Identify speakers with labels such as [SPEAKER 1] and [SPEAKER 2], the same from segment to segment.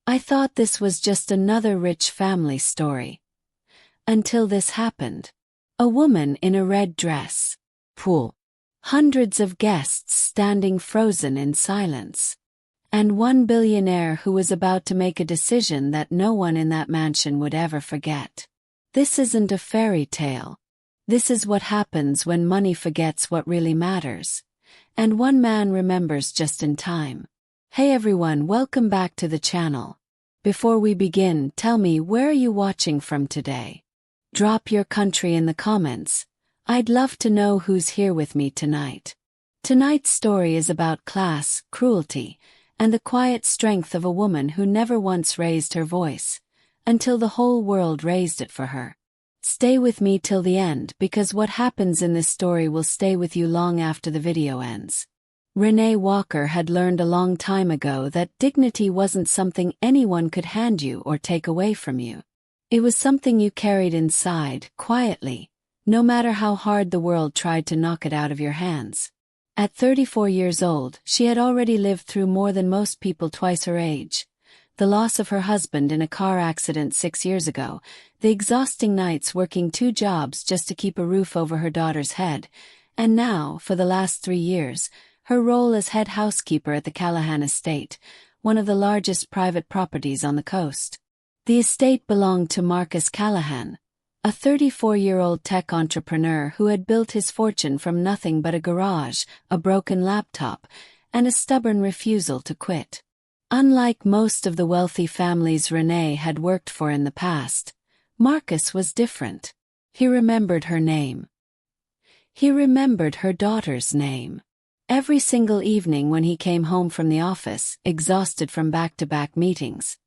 [SPEAKER 1] I thought this was just another rich family story. Until this happened. A woman in a red dress. Pool. Hundreds of guests standing frozen in silence. And one billionaire who was about to make a decision that no one in that mansion would ever forget. This isn't a fairy tale. This is what happens when money forgets what really matters. And one man remembers just in time. Hey everyone, welcome back to the channel. Before we begin, tell me, where are you watching from today? Drop your country in the comments. I'd love to know who's here with me tonight. Tonight's story is about class, cruelty, and the quiet strength of a woman who never once raised her voice, until the whole world raised it for her. Stay with me till the end, because what happens in this story will stay with you long after the video ends. Renee Walker had learned a long time ago that dignity wasn't something anyone could hand you or take away from you. It was something you carried inside, quietly, no matter how hard the world tried to knock it out of your hands. At 34 years old, she had already lived through more than most people twice her age. The loss of her husband in a car accident 6 years ago, the exhausting nights working 2 jobs just to keep a roof over her daughter's head, and now, for the last 3 years, her role as head housekeeper at the Callahan estate, one of the largest private properties on the coast. The estate belonged to Marcus Callahan, a 34-year-old tech entrepreneur who had built his fortune from nothing but a garage, a broken laptop, and a stubborn refusal to quit. Unlike most of the wealthy families Renee had worked for in the past, Marcus was different. He remembered her name. He remembered her daughter's name. Every single evening when he came home from the office, exhausted from back-to-back meetings,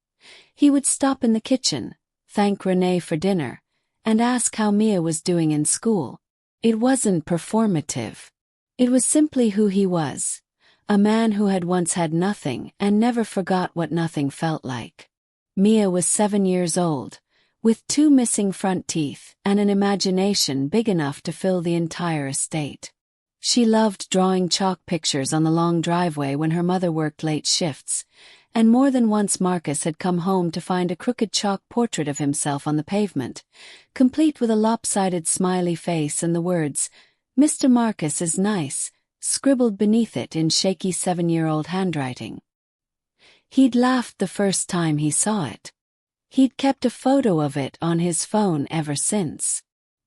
[SPEAKER 1] he would stop in the kitchen, thank Renee for dinner, and ask how Mia was doing in school. It wasn't performative. It was simply who he was, a man who had once had nothing and never forgot what nothing felt like. Mia was 7 years old, with 2 missing front teeth and an imagination big enough to fill the entire estate. She loved drawing chalk pictures on the long driveway when her mother worked late shifts, and more than once Marcus had come home to find a crooked chalk portrait of himself on the pavement, complete with a lopsided smiley face and the words, "Mr. Marcus is nice," scribbled beneath it in shaky 7-year-old handwriting. He'd laughed the first time he saw it. He'd kept a photo of it on his phone ever since.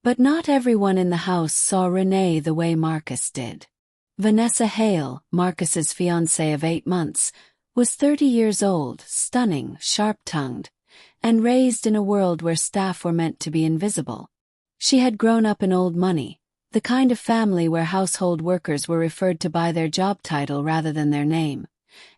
[SPEAKER 1] But not everyone in the house saw Renee the way Marcus did. Vanessa Hale, Marcus's fiancée of 8 months, was 30 years old, stunning, sharp-tongued, and raised in a world where staff were meant to be invisible. She had grown up in old money, the kind of family where household workers were referred to by their job title rather than their name,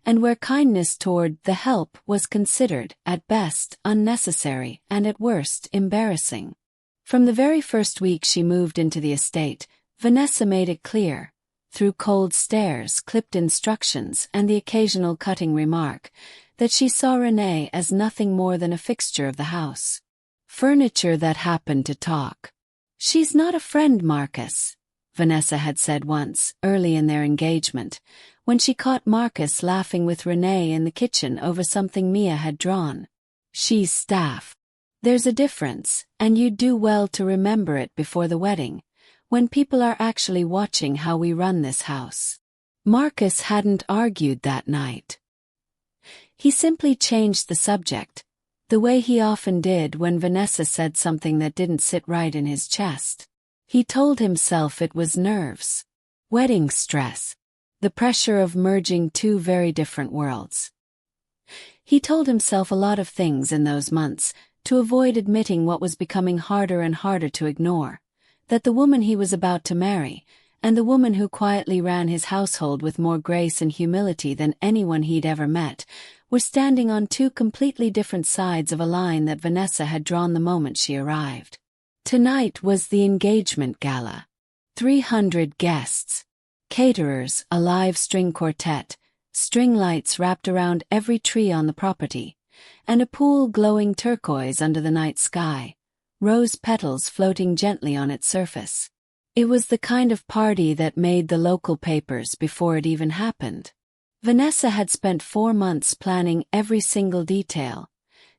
[SPEAKER 1] and where kindness toward the help was considered, at best, unnecessary and at worst, embarrassing. From the very first week she moved into the estate, Vanessa made it clear, through cold stares, clipped instructions, and the occasional cutting remark, that she saw Renee as nothing more than a fixture of the house. Furniture that happened to talk. "She's not a friend, Marcus," Vanessa had said once, early in their engagement, when she caught Marcus laughing with Renee in the kitchen over something Mia had drawn. "She's staff. There's a difference, and you'd do well to remember it before the wedding, when people are actually watching how we run this house." Marcus hadn't argued that night. He simply changed the subject, the way he often did when Vanessa said something that didn't sit right in his chest. He told himself it was nerves, wedding stress, the pressure of merging 2 very different worlds. He told himself a lot of things in those months, to avoid admitting what was becoming harder and harder to ignore, that the woman he was about to marry, and the woman who quietly ran his household with more grace and humility than anyone he'd ever met, were standing on 2 completely different sides of a line that Vanessa had drawn the moment she arrived. Tonight was the engagement gala. 300 guests. Caterers, a live string quartet, string lights wrapped around every tree on the property, and a pool glowing turquoise under the night sky, rose petals floating gently on its surface. It was the kind of party that made the local papers before it even happened. Vanessa had spent 4 months planning every single detail,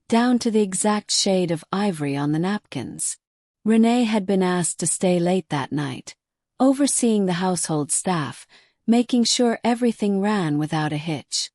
[SPEAKER 1] down to the exact shade of ivory on the napkins. Renee had been asked to stay late that night, overseeing the household staff, making sure everything ran without a hitch.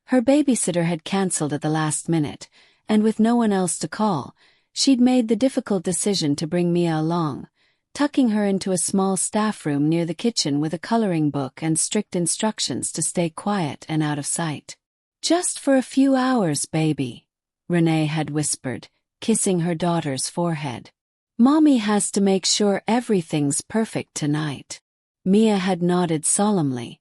[SPEAKER 1] Her babysitter had cancelled at the last minute, and with no one else to call, she'd made the difficult decision to bring Mia along, tucking her into a small staff room near the kitchen with a coloring book and strict instructions to stay quiet and out of sight. "Just for a few hours, baby," Renee had whispered, kissing her daughter's forehead. "Mommy has to make sure everything's perfect tonight." Mia had nodded solemnly,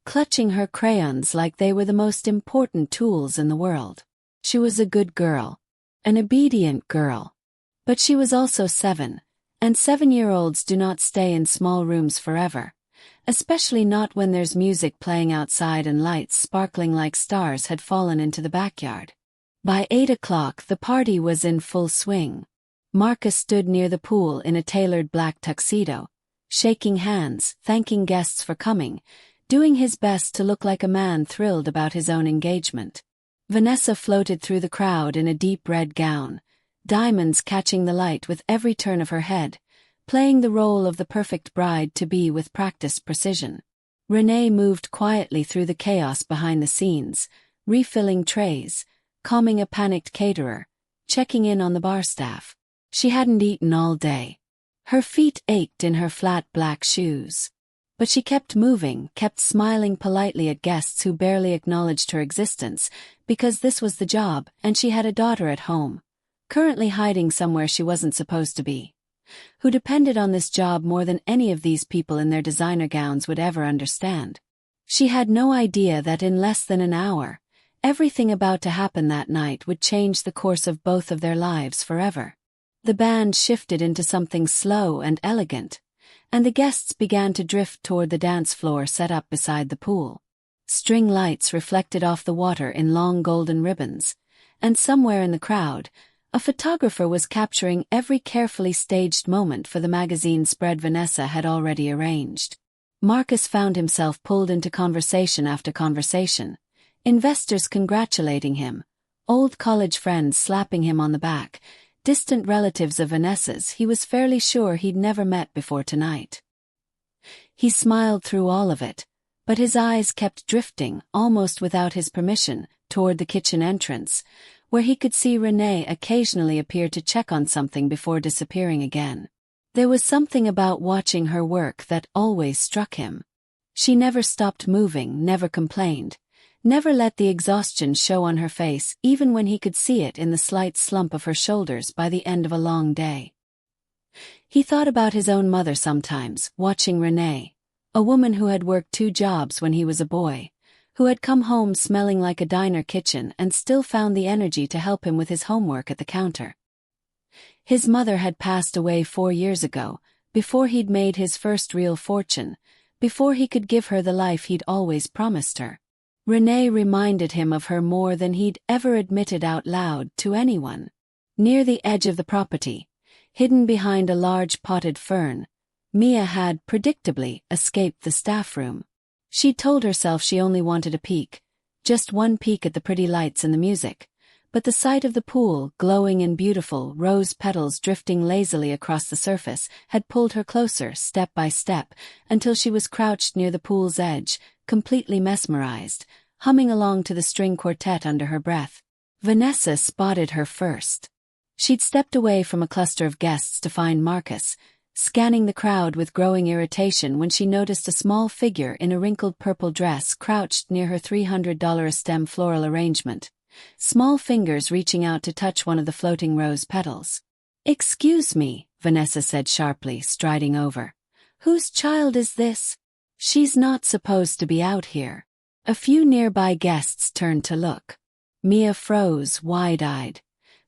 [SPEAKER 1] clutching her crayons like they were the most important tools in the world. She was a good girl, an obedient girl. But she was also 7, and 7-year-olds do not stay in small rooms forever, especially not when there's music playing outside and lights sparkling like stars had fallen into the backyard. By 8 o'clock the party was in full swing. Marcus stood near the pool in a tailored black tuxedo, shaking hands, thanking guests for coming, doing his best to look like a man thrilled about his own engagement. Vanessa floated through the crowd in a deep red gown, diamonds catching the light with every turn of her head, playing the role of the perfect bride-to-be with practiced precision. Renee moved quietly through the chaos behind the scenes, refilling trays, calming a panicked caterer, checking in on the bar staff. She hadn't eaten all day. Her feet ached in her flat black shoes. But she kept moving, kept smiling politely at guests who barely acknowledged her existence, because this was the job, and she had a daughter at home, currently hiding somewhere she wasn't supposed to be, who depended on this job more than any of these people in their designer gowns would ever understand. She had no idea that in less than an hour, everything about to happen that night would change the course of both of their lives forever. The band shifted into something slow and elegant, and the guests began to drift toward the dance floor set up beside the pool. String lights reflected off the water in long golden ribbons, and somewhere in the crowd, a photographer was capturing every carefully staged moment for the magazine spread Vanessa had already arranged. Marcus found himself pulled into conversation after conversation, investors congratulating him, old college friends slapping him on the back, distant relatives of Vanessa's he was fairly sure he'd never met before tonight. He smiled through all of it, but his eyes kept drifting, almost without his permission, toward the kitchen entrance, where he could see Renee occasionally appear to check on something before disappearing again. There was something about watching her work that always struck him. She never stopped moving, never complained, never let the exhaustion show on her face even when he could see it in the slight slump of her shoulders by the end of a long day. He thought about his own mother sometimes, watching Renee, a woman who had worked 2 jobs when he was a boy, who had come home smelling like a diner kitchen and still found the energy to help him with his homework at the counter. His mother had passed away 4 years ago, before he'd made his first real fortune, before he could give her the life he'd always promised her. Renee reminded him of her more than he'd ever admitted out loud to anyone. Near the edge of the property, hidden behind a large potted fern, Mia had, predictably, escaped the staff room. She'd told herself she only wanted a peek, just one peek at the pretty lights and the music, but the sight of the pool, glowing in beautiful, rose petals drifting lazily across the surface, had pulled her closer, step by step, until she was crouched near the pool's edge, completely mesmerized, humming along to the string quartet under her breath. Vanessa spotted her first. She'd stepped away from a cluster of guests to find Marcus, scanning the crowd with growing irritation when she noticed a small figure in a wrinkled purple dress crouched near her $300 stem floral arrangement, small fingers reaching out to touch one of the floating rose petals. "Excuse me," Vanessa said sharply, striding over. "Whose child is this? She's not supposed to be out here." A few nearby guests turned to look. Mia froze, wide-eyed,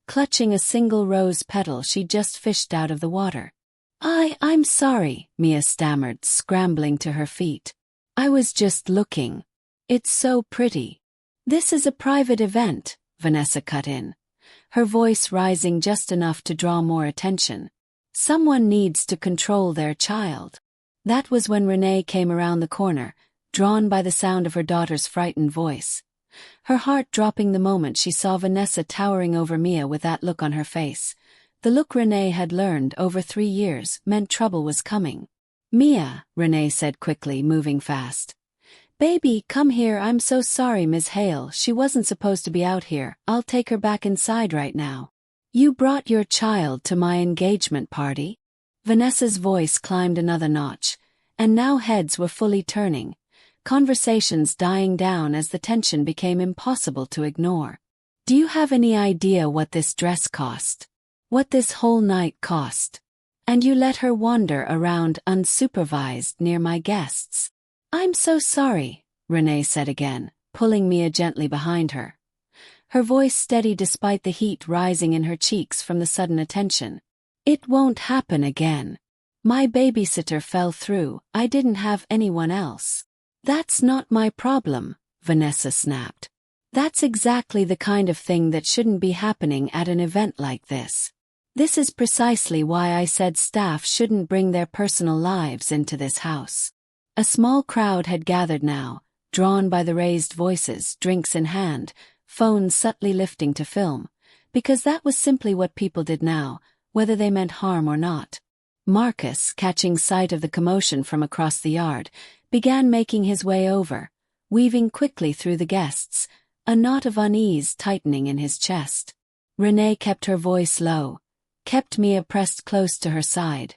[SPEAKER 1] clutching a single rose petal she'd just fished out of the water. I'm sorry," Mia stammered, scrambling to her feet. "I was just looking. It's so pretty." "This is a private event," Vanessa cut in, her voice rising just enough to draw more attention. "Someone needs to control their child." That was when Renee came around the corner, drawn by the sound of her daughter's frightened voice. Her heart dropping the moment she saw Vanessa towering over Mia with that look on her face. The look Renee had learned over 3 years meant trouble was coming. "Mia," Renee said quickly, moving fast. "Baby, come here. I'm so sorry, Ms. Hale. She wasn't supposed to be out here. I'll take her back inside right now." "You brought your child to my engagement party?" Vanessa's voice climbed another notch, and now heads were fully turning, conversations dying down as the tension became impossible to ignore. "Do you have any idea what this dress cost? What this whole night cost? And you let her wander around unsupervised near my guests." "I'm so sorry," Renee said again, pulling Mia gently behind her. Her voice steady despite the heat rising in her cheeks from the sudden attention. "It won't happen again. My babysitter fell through. I didn't have anyone else." "That's not my problem," Vanessa snapped. "That's exactly the kind of thing that shouldn't be happening at an event like this. This is precisely why I said staff shouldn't bring their personal lives into this house." A small crowd had gathered now, drawn by the raised voices, drinks in hand, phones subtly lifting to film, because that was simply what people did now, whether they meant harm or not. Marcus, catching sight of the commotion from across the yard, began making his way over, weaving quickly through the guests, a knot of unease tightening in his chest. Renee kept her voice low, kept Mia pressed close to her side,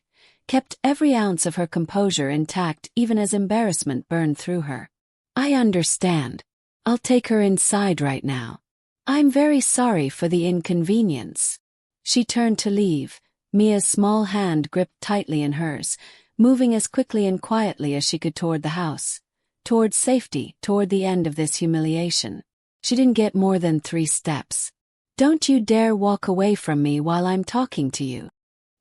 [SPEAKER 1] kept every ounce of her composure intact even as embarrassment burned through her. "I understand. I'll take her inside right now. I'm very sorry for the inconvenience." She turned to leave, Mia's small hand gripped tightly in hers, moving as quickly and quietly as she could toward the house, toward safety, toward the end of this humiliation. She didn't get more than 3 steps. "Don't you dare walk away from me while I'm talking to you."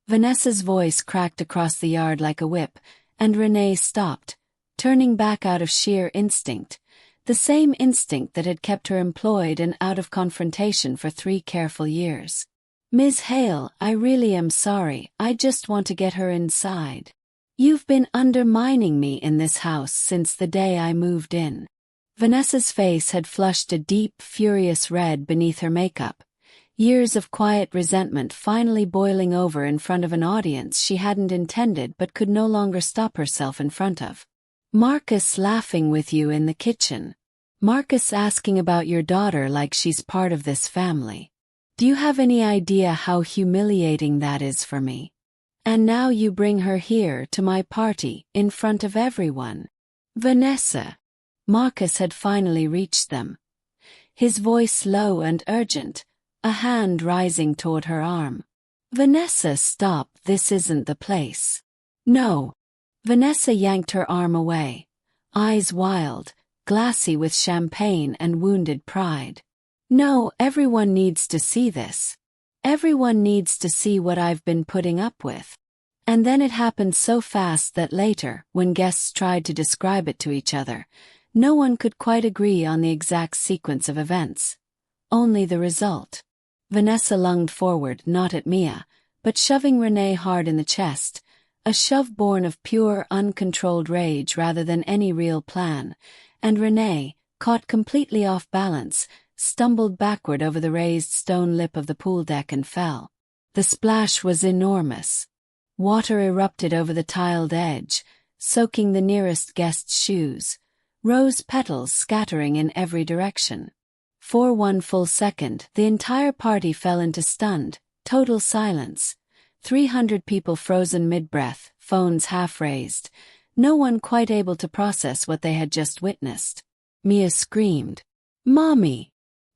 [SPEAKER 1] Vanessa's voice cracked across the yard like a whip, and Renee stopped, turning back out of sheer instinct, the same instinct that had kept her employed and out of confrontation for 3 careful years. "Ms. Hale, I really am sorry. I just want to get her inside. You've been undermining me in this house since the day I moved in." Vanessa's face had flushed a deep, furious red beneath her makeup, years of quiet resentment finally boiling over in front of an audience she hadn't intended but could no longer stop herself in front of. "Marcus laughing with you in the kitchen. Marcus asking about your daughter like she's part of this family. Do you have any idea how humiliating that is for me? And now you bring her here to my party, in front of everyone." "Vanessa." Marcus had finally reached them. His voice low and urgent, a hand rising toward her arm. "Vanessa, stop, this isn't the place." "No." Vanessa yanked her arm away, eyes wild, glassy with champagne and wounded pride. "No, everyone needs to see this. Everyone needs to see what I've been putting up with." And then it happened so fast that later, when guests tried to describe it to each other, no one could quite agree on the exact sequence of events. Only the result. Vanessa lunged forward, not at Mia, but shoving Renee hard in the chest, a shove born of pure, uncontrolled rage rather than any real plan, and Renee, caught completely off balance, stumbled backward over the raised stone lip of the pool deck and fell. The splash was enormous. Water erupted over the tiled edge, soaking the nearest guest's shoes, rose petals scattering in every direction. For 1 full second, the entire party fell into stunned, total silence. 300 people frozen mid-breath, phones half-raised, no one quite able to process what they had just witnessed. Mia screamed, "Mommy!"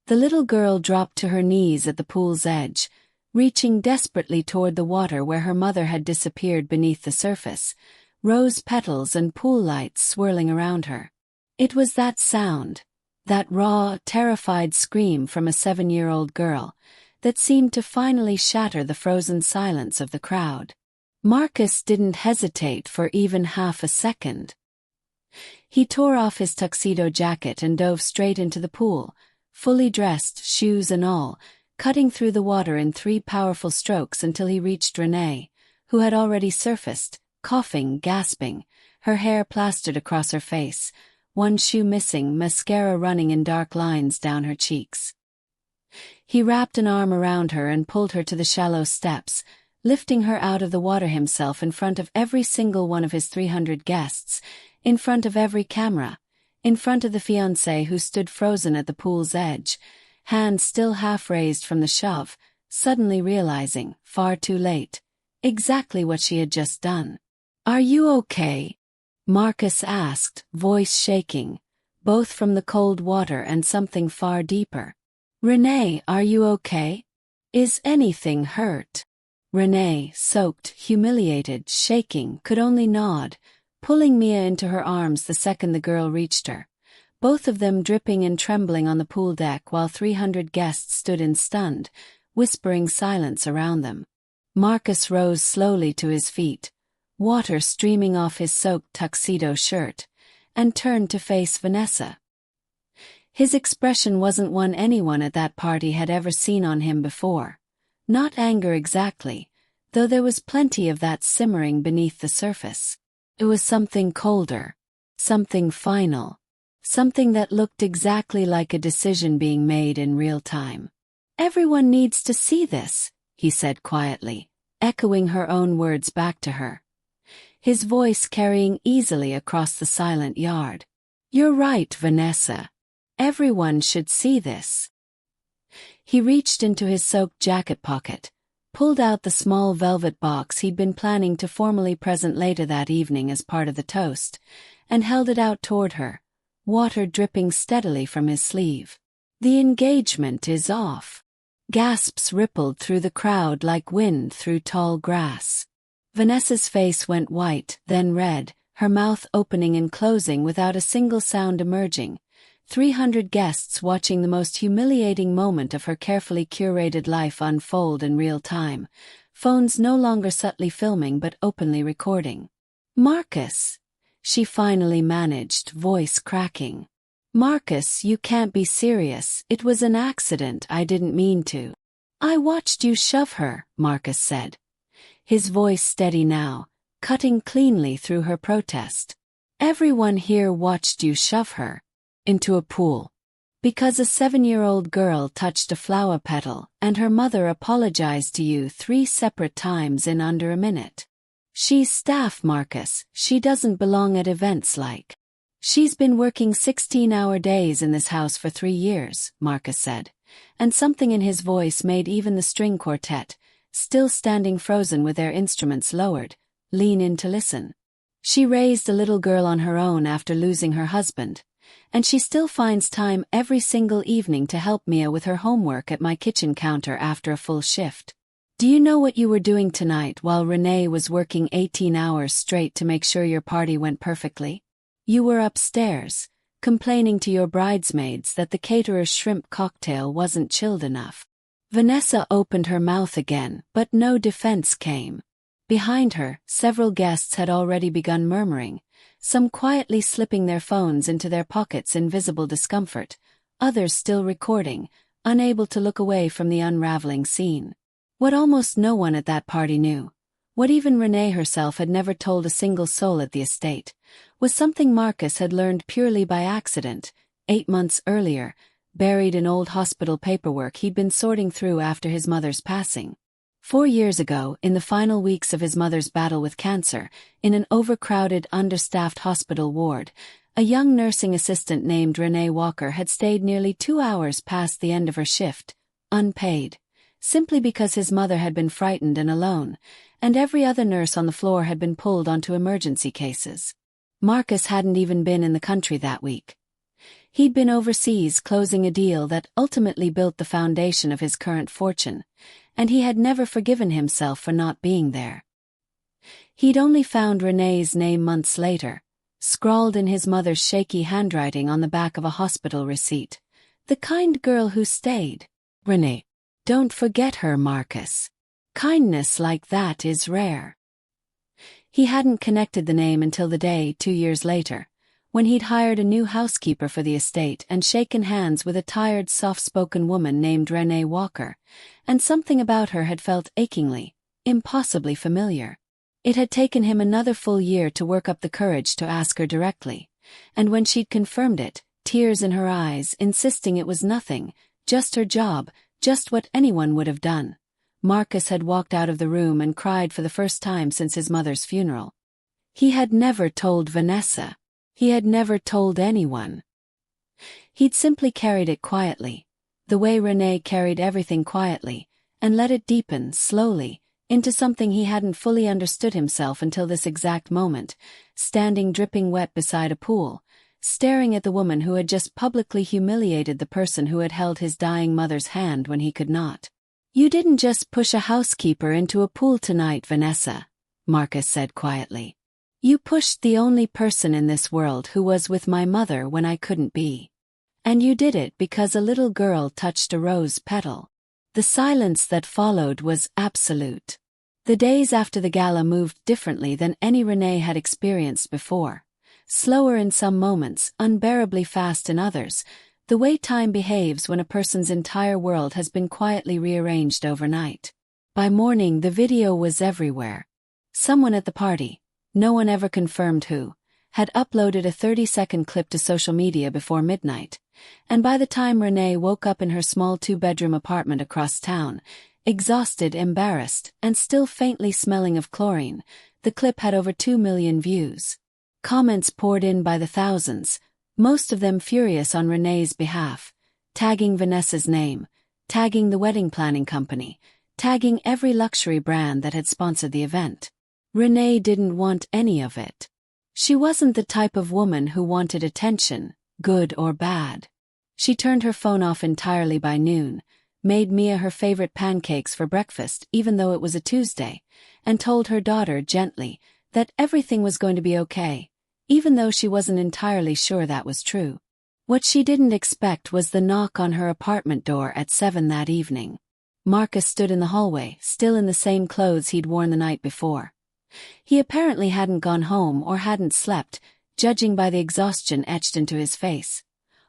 [SPEAKER 1] The little girl dropped to her knees at the pool's edge, reaching desperately toward the water where her mother had disappeared beneath the surface, rose petals and pool lights swirling around her. It was that sound, that raw, terrified scream from a 7-year-old girl, that seemed to finally shatter the frozen silence of the crowd. Marcus didn't hesitate for even half a second. He tore off his tuxedo jacket and dove straight into the pool, fully dressed, shoes and all, cutting through the water in 3 powerful strokes until he reached Renee, who had already surfaced, coughing, gasping, her hair plastered across her face, one shoe missing, mascara running in dark lines down her cheeks. He wrapped an arm around her and pulled her to the shallow steps, lifting her out of the water himself in front of every single one of his 300 guests, in front of every camera, in front of the fiancée who stood frozen at the pool's edge, hands still half raised from the shove, suddenly realizing, far too late, exactly what she had just done. "Are you okay?" Marcus asked, voice shaking, both from the cold water and something far deeper. "Renee, are you okay? Is anything hurt?" Renee, soaked, humiliated, shaking, could only nod, pulling Mia into her arms the second the girl reached her, both of them dripping and trembling on the pool deck while 300 guests stood in stunned, whispering silence around them. Marcus rose slowly to his feet, water streaming off his soaked tuxedo shirt, and turned to face Vanessa. His expression wasn't one anyone at that party had ever seen on him before. Not anger exactly, though there was plenty of that simmering beneath the surface. It was something colder, something final, something that looked exactly like a decision being made in real time. "Everyone needs to see this," he said quietly, echoing her own words back to her, his voice carrying easily across the silent yard. "You're right, Vanessa. Everyone should see this." He reached into his soaked jacket pocket, pulled out the small velvet box he'd been planning to formally present later that evening as part of the toast, and held it out toward her, water dripping steadily from his sleeve. "The engagement is off." Gasps rippled through the crowd like wind through tall grass. Vanessa's face went white, then red, her mouth opening and closing without a single sound emerging. 300 guests watching the most humiliating moment of her carefully curated life unfold in real time, phones no longer subtly filming but openly recording. "Marcus," she finally managed, voice cracking. "Marcus, you can't be serious. It was an accident, I didn't mean to." "I watched you shove her," Marcus said, his voice steady now, cutting cleanly through her protest. "Everyone here watched you shove her into a pool. Because a 7-year-old girl touched a flower petal and her mother apologized to you 3 separate times in under a minute. She's staff, Marcus. She doesn't belong at events like." "She's been working 16-hour days in this house for 3 years, Marcus said, and something in his voice made even the string quartet, still standing frozen with their instruments lowered, lean in to listen. "She raised a little girl on her own after losing her husband, and she still finds time every single evening to help Mia with her homework at my kitchen counter after a full shift. Do you know what you were doing tonight while Renee was working 18 hours straight to make sure your party went perfectly? You were upstairs, complaining to your bridesmaids that the caterer's shrimp cocktail wasn't chilled enough." Vanessa opened her mouth again, but no defense came. Behind her, several guests had already begun murmuring, some quietly slipping their phones into their pockets in visible discomfort, others still recording, unable to look away from the unraveling scene. What almost no one at that party knew, what even Renee herself had never told a single soul at the estate, was something Marcus had learned purely by accident, 8 months earlier, buried in old hospital paperwork he'd been sorting through after his mother's passing. 4 years ago, in the final weeks of his mother's battle with cancer, in an overcrowded, understaffed hospital ward, a young nursing assistant named Renee Walker had stayed nearly 2 hours past the end of her shift, unpaid, simply because his mother had been frightened and alone, and every other nurse on the floor had been pulled onto emergency cases. Marcus hadn't even been in the country that week. He'd been overseas closing a deal that ultimately built the foundation of his current fortune, and he had never forgiven himself for not being there. He'd only found Renee's name months later, scrawled in his mother's shaky handwriting on the back of a hospital receipt. "The kind girl who stayed. Renee. Don't forget her, Marcus. Kindness like that is rare." He hadn't connected the name until the day, 2 years later, when he'd hired a new housekeeper for the estate and shaken hands with a tired, soft-spoken woman named Renee Walker, and something about her had felt achingly, impossibly familiar. It had taken him another full year to work up the courage to ask her directly, And when she'd confirmed it, tears in her eyes, insisting it was nothing, just her job, just what anyone would have done, Marcus had walked out of the room and cried for the first time since his mother's funeral. He had never told Vanessa. He had never told anyone. He'd simply carried it quietly, the way Renee carried everything quietly, and let it deepen, slowly, into something he hadn't fully understood himself until this exact moment, standing dripping wet beside a pool, staring at the woman who had just publicly humiliated the person who had held his dying mother's hand when he could not. "You didn't just push a housekeeper into a pool tonight, Vanessa," Marcus said quietly. "You pushed the only person in this world who was with my mother when I couldn't be. And you did it because a little girl touched a rose petal." The silence that followed was absolute. The days after the gala moved differently than any Renee had experienced before. Slower in some moments, unbearably fast in others, the way time behaves when a person's entire world has been quietly rearranged overnight. By morning, the video was everywhere. Someone at the party, no one ever confirmed who, had uploaded a 30-second clip to social media before midnight, and by the time Renee woke up in her small 2-bedroom apartment across town, exhausted, embarrassed, and still faintly smelling of chlorine, the clip had over 2 million views. Comments poured in by the thousands, most of them furious on Renee's behalf, tagging Vanessa's name, tagging the wedding planning company, tagging every luxury brand that had sponsored the event. Renee didn't want any of it. She wasn't the type of woman who wanted attention, good or bad. She turned her phone off entirely by noon, made Mia her favorite pancakes for breakfast even though it was a Tuesday, and told her daughter gently that everything was going to be okay, even though she wasn't entirely sure that was true. What she didn't expect was the knock on her apartment door at 7 that evening. Marcus stood in the hallway, still in the same clothes he'd worn the night before. He apparently hadn't gone home or hadn't slept, judging by the exhaustion etched into his face.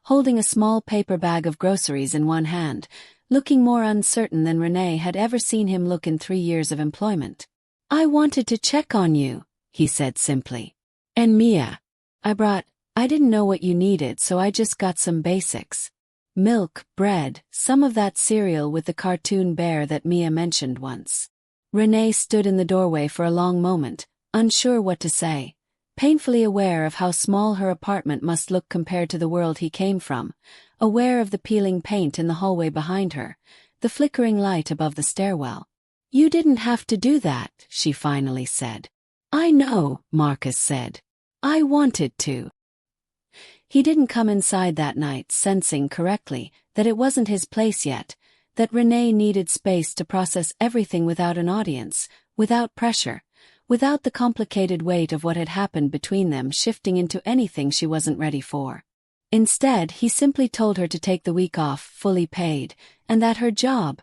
[SPEAKER 1] Holding a small paper bag of groceries in one hand, looking more uncertain than Renee had ever seen him look in 3 years of employment. "I wanted to check on you," he said simply. "And Mia. I didn't know what you needed, so I just got some basics. Milk, bread, some of that cereal with the cartoon bear that Mia mentioned once." Renee stood in the doorway for a long moment, unsure what to say, painfully aware of how small her apartment must look compared to the world he came from, aware of the peeling paint in the hallway behind her, the flickering light above the stairwell. "You didn't have to do that," she finally said. "I know," Marcus said. "I wanted to." He didn't come inside that night, sensing correctly that it wasn't his place yet, that Renee needed space to process everything without an audience, without pressure, without the complicated weight of what had happened between them shifting into anything she wasn't ready for. Instead, he simply told her to take the week off, fully paid, and that her job,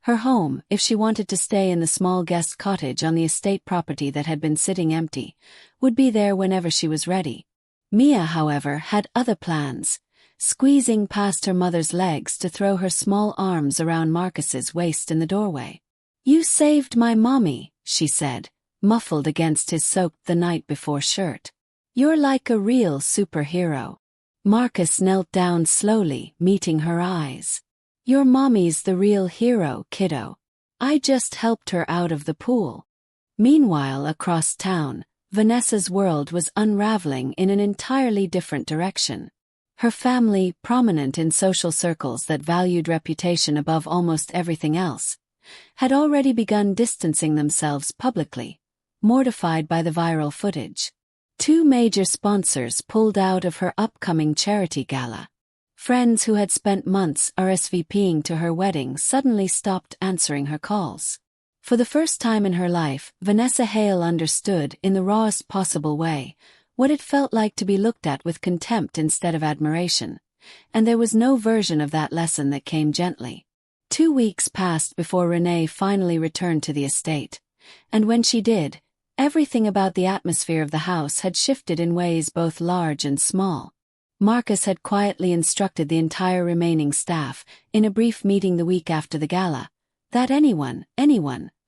[SPEAKER 1] her home, if she wanted to stay in the small guest cottage on the estate property that had been sitting empty, would be there whenever she was ready. Mia, however, had other plans, squeezing past her mother's legs to throw her small arms around Marcus's waist in the doorway. "You saved my mommy," she said, muffled against his soaked the night before shirt. "You're like a real superhero." Marcus knelt down slowly, meeting her eyes. "Your mommy's the real hero, kiddo. I just helped her out of the pool." Meanwhile, across town, Vanessa's world was unraveling in an entirely different direction. Her family, prominent in social circles that valued reputation above almost everything else, had already begun distancing themselves publicly, mortified by the viral footage. 2 major sponsors pulled out of her upcoming charity gala. Friends who had spent months RSVPing to her wedding suddenly stopped answering her calls. For the first time in her life, Vanessa Hale understood, in the rawest possible way, what it felt like to be looked at with contempt instead of admiration, and there was no version of that lesson that came gently. 2 weeks passed before Renee finally returned to the estate, and when she did, everything about the atmosphere of the house had shifted in ways both large and small. Marcus had quietly instructed the entire remaining staff, in a brief meeting the week after the gala, that anyone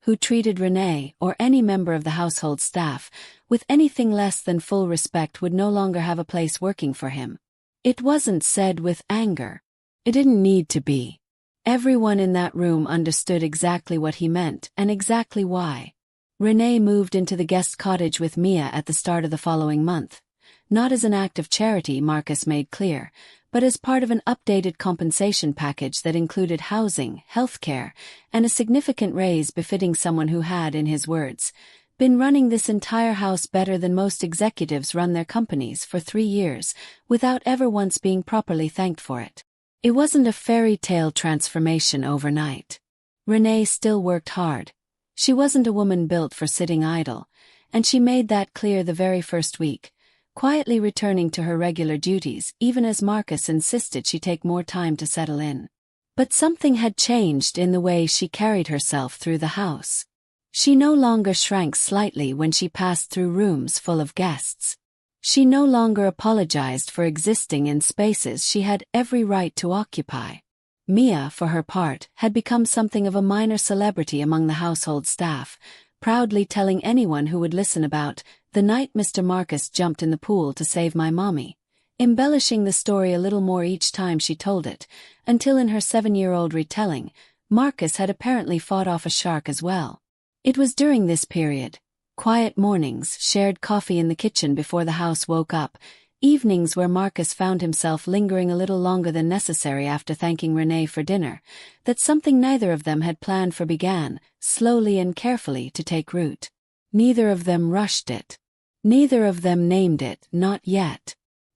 [SPEAKER 1] who treated Renee or any member of the household staff with anything less than full respect would no longer have a place working for him. It wasn't said with anger. It didn't need to be. Everyone in that room understood exactly what he meant and exactly why. Renee moved into the guest cottage with Mia at the start of the following month, not as an act of charity, Marcus made clear, but as part of an updated compensation package that included housing, healthcare, and a significant raise befitting someone who had, in his words, been running this entire house better than most executives run their companies for 3 years, without ever once being properly thanked for it. It wasn't a fairy tale transformation overnight. Renee still worked hard. She wasn't a woman built for sitting idle, and she made that clear the very first week, quietly returning to her regular duties even as Marcus insisted she take more time to settle in. But something had changed in the way she carried herself through the house. She no longer shrank slightly when she passed through rooms full of guests. She no longer apologized for existing in spaces she had every right to occupy. Mia, for her part, had become something of a minor celebrity among the household staff, proudly telling anyone who would listen about the night Mr. Marcus jumped in the pool to save my mommy, embellishing the story a little more each time she told it, until in her 7-year-old retelling, Marcus had apparently fought off a shark as well. It was during this period, quiet mornings, shared coffee in the kitchen before the house woke up, evenings where Marcus found himself lingering a little longer than necessary after thanking Renee for dinner, that something neither of them had planned for began, slowly and carefully, to take root. Neither of them rushed it. Neither of them named it, not yet.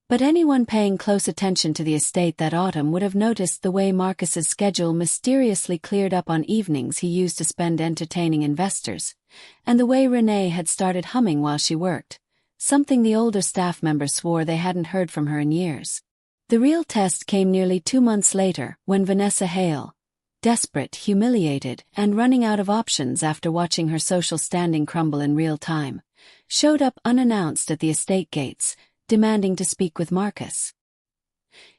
[SPEAKER 1] But anyone paying close attention to the estate that autumn would have noticed the way Marcus's schedule mysteriously cleared up on evenings he used to spend entertaining investors, and the way Renee had started humming while she worked, something the older staff members swore they hadn't heard from her in years. The real test came nearly 2 months later, when Vanessa Hale, desperate, humiliated, and running out of options after watching her social standing crumble in real time, showed up unannounced at the estate gates, demanding to speak with Marcus.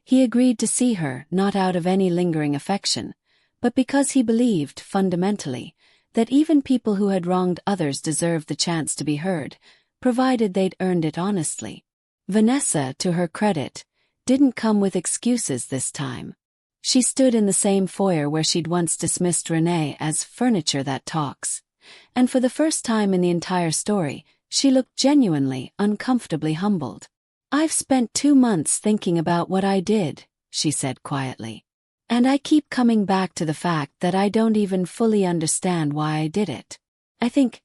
[SPEAKER 1] He agreed to see her, not out of any lingering affection, but because he believed, fundamentally, that even people who had wronged others deserved the chance to be heard, provided they'd earned it honestly. Vanessa, to her credit, didn't come with excuses this time. She stood in the same foyer where she'd once dismissed Renee as furniture that talks, and for the first time in the entire story, she looked genuinely, uncomfortably humbled. "I've spent 2 months thinking about what I did," she said quietly. "And I keep coming back to the fact that I don't even fully understand why I did it. I think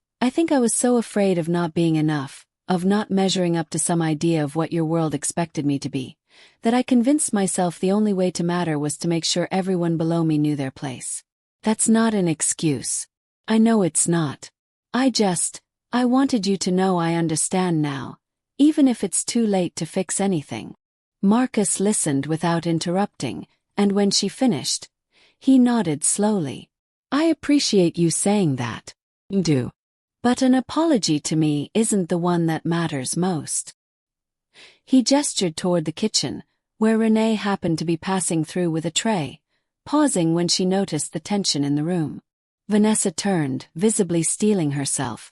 [SPEAKER 1] I was so afraid of not being enough, of not measuring up to some idea of what your world expected me to be, that I convinced myself the only way to matter was to make sure everyone below me knew their place. That's not an excuse. I know it's not. I wanted you to know I understand now, even if it's too late to fix anything." Marcus listened without interrupting, and when she finished, he nodded slowly. "I appreciate you saying that. Do. But an apology to me isn't the one that matters most." He gestured toward the kitchen, where Renee happened to be passing through with a tray, pausing when she noticed the tension in the room. Vanessa turned, visibly steeling herself,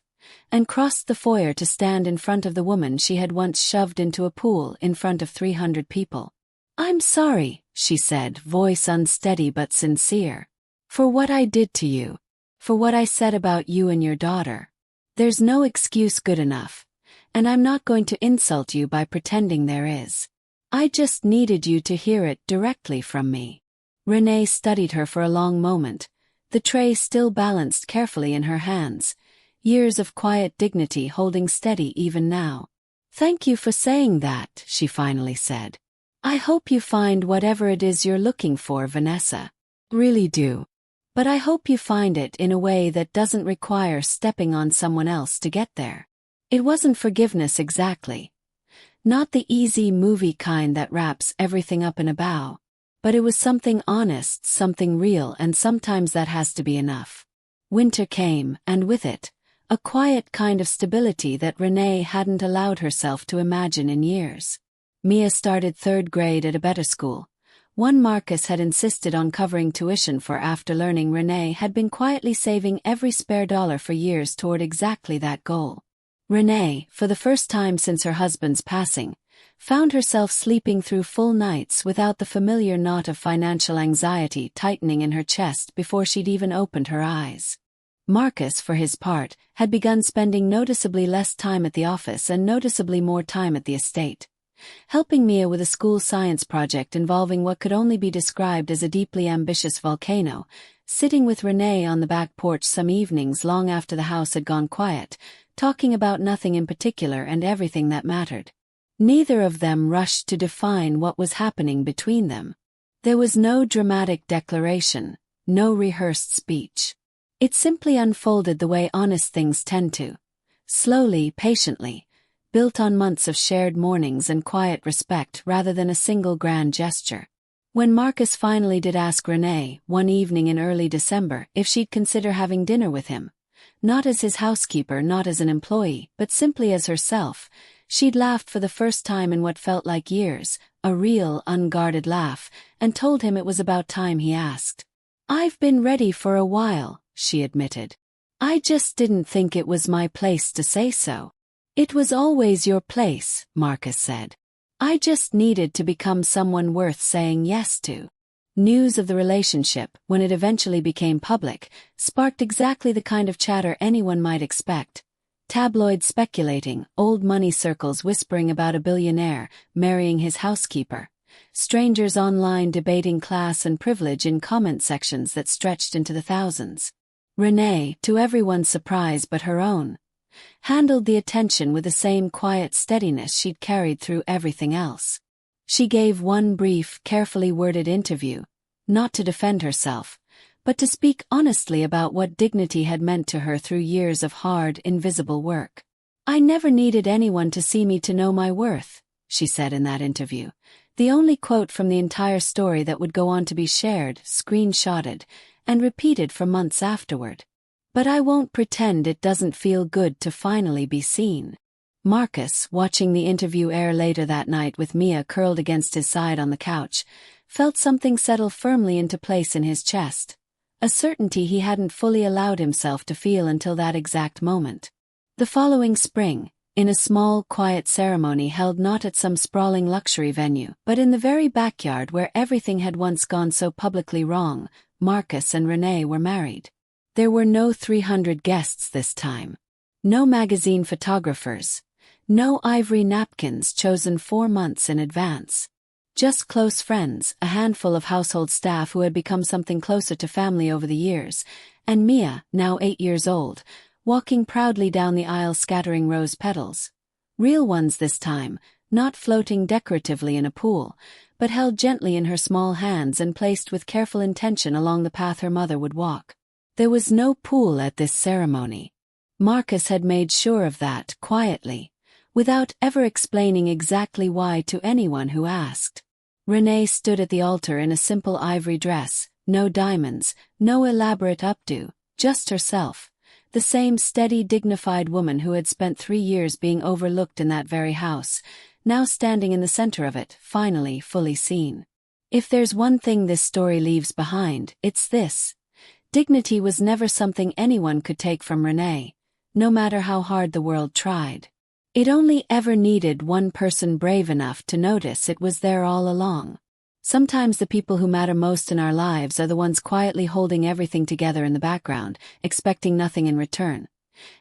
[SPEAKER 1] and crossed the foyer to stand in front of the woman she had once shoved into a pool in front of 300 people. "I'm sorry," she said, voice unsteady but sincere, "for what I did to you, for what I said about you and your daughter. There's no excuse good enough, and I'm not going to insult you by pretending there is. I just needed you to hear it directly from me." Renee studied her for a long moment, the tray still balanced carefully in her hands, years of quiet dignity holding steady even now. "Thank you for saying that," she finally said. "I hope you find whatever it is you're looking for, Vanessa. Really do. But I hope you find it in a way that doesn't require stepping on someone else to get there." It wasn't forgiveness exactly. Not the easy movie kind that wraps everything up in a bow. But it was something honest, something real, and sometimes that has to be enough. Winter came, and with it, a quiet kind of stability that Renee hadn't allowed herself to imagine in years. Mia started 3rd grade at a better school, one Marcus had insisted on covering tuition for after learning Renee had been quietly saving every spare dollar for years toward exactly that goal. Renee, for the first time since her husband's passing, found herself sleeping through full nights without the familiar knot of financial anxiety tightening in her chest before she'd even opened her eyes. Marcus, for his part, had begun spending noticeably less time at the office and noticeably more time at the estate, helping Mia with a school science project involving what could only be described as a deeply ambitious volcano, sitting with Renee on the back porch some evenings long after the house had gone quiet, talking about nothing in particular and everything that mattered. Neither of them rushed to define what was happening between them. There was no dramatic declaration, no rehearsed speech. It simply unfolded the way honest things tend to. Slowly, patiently, built on months of shared mornings and quiet respect rather than a single grand gesture. When Marcus finally did ask Renee, one evening in early December, if she'd consider having dinner with him, not as his housekeeper, not as an employee, but simply as herself, she'd laughed for the first time in what felt like years, a real, unguarded laugh, and told him it was about time he asked. "I've been ready for a while," she admitted. "I just didn't think it was my place to say so." "It was always your place," Marcus said. "I just needed to become someone worth saying yes to." News of the relationship, when it eventually became public, sparked exactly the kind of chatter anyone might expect. Tabloids speculating, old money circles whispering about a billionaire marrying his housekeeper, strangers online debating class and privilege in comment sections that stretched into the thousands. Renee, to everyone's surprise but her own, handled the attention with the same quiet steadiness she'd carried through everything else. She gave one brief, carefully worded interview, not to defend herself, but to speak honestly about what dignity had meant to her through years of hard, invisible work. "I never needed anyone to see me to know my worth," she said in that interview, the only quote from the entire story that would go on to be shared, screenshotted, and repeated for months afterward. "But I won't pretend it doesn't feel good to finally be seen." Marcus, watching the interview air later that night with Mia curled against his side on the couch, felt something settle firmly into place in his chest, a certainty he hadn't fully allowed himself to feel until that exact moment. The following spring, in a small, quiet ceremony held not at some sprawling luxury venue, but in the very backyard where everything had once gone so publicly wrong, Marcus and Renee were married. There were no 300 guests this time. No magazine photographers. No ivory napkins chosen 4 months in advance. Just close friends, a handful of household staff who had become something closer to family over the years, and Mia, now 8 years old, walking proudly down the aisle scattering rose petals. Real ones this time, not floating decoratively in a pool, but held gently in her small hands and placed with careful intention along the path her mother would walk. There was no pool at this ceremony. Marcus had made sure of that, quietly, without ever explaining exactly why to anyone who asked. Renee stood at the altar in a simple ivory dress, no diamonds, no elaborate updo, just herself, the same steady, dignified woman who had spent 3 years being overlooked in that very house, now standing in the center of it, finally fully seen. If there's one thing this story leaves behind, it's this. Dignity was never something anyone could take from Renee, no matter how hard the world tried. It only ever needed one person brave enough to notice it was there all along. Sometimes the people who matter most in our lives are the ones quietly holding everything together in the background, expecting nothing in return.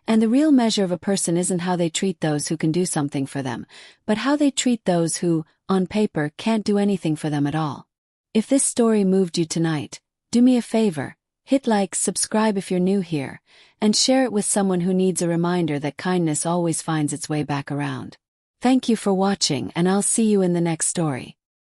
[SPEAKER 1] And the real measure of a person isn't how they treat those who can do something for them, but how they treat those who, on paper, can't do anything for them at all. If this story moved you tonight, do me a favor. Hit like, subscribe if you're new here, and share it with someone who needs a reminder that kindness always finds its way back around. Thank you for watching, and I'll see you in the next story.